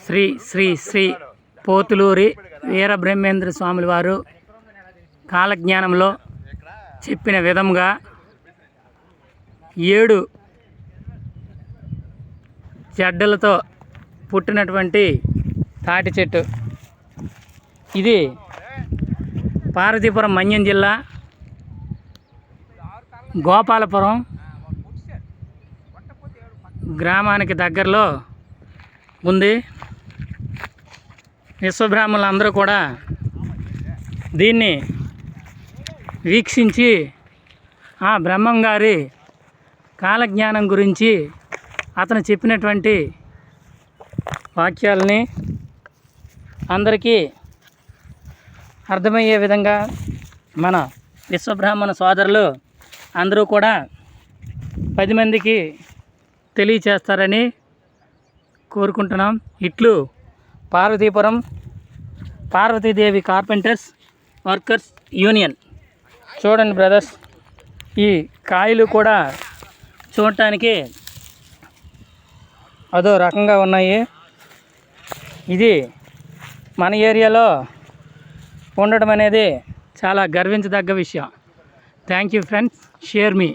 శ్రీ శ్రీ శ్రీ పోతులూరి వీరబ్రహ్మేంద్ర స్వాముల వారు కాలజ్ఞానంలో చెప్పిన విధంగా 7 జడ్డలతో పుట్టినటువంటి తాటి చెట్టు. ఇది పార్వతీపురం మన్యం జిల్లా గోపాలపురం గ్రామానికి దగ్గరలో ఉంది. విశ్వబ్రాహ్మణులందరూ కూడా దీన్ని వీక్షించి ఆ బ్రహ్మంగారి కాలజ్ఞానం గురించి అతను చెప్పినటువంటి వాక్యాలని అందరికీ అర్థమయ్యే విధంగా మన విశ్వబ్రాహ్మణ సోదరులు అందరూ కూడా 10 మందికి తెలియచేస్తారని కోరుకుంటున్నాం. ఇట్లు Parvathipuram Parvathidevi carpenters workers union. చూడండి బ్రదర్స్, ఈ కాయలు కూడా చూడటానికి అదో రకంగా ఉన్నాయి. ఇది మన ఏరియాలో ఉండడం అనేది చాలా గర్వించదగ్గ విషయం. Thank you friends, share me.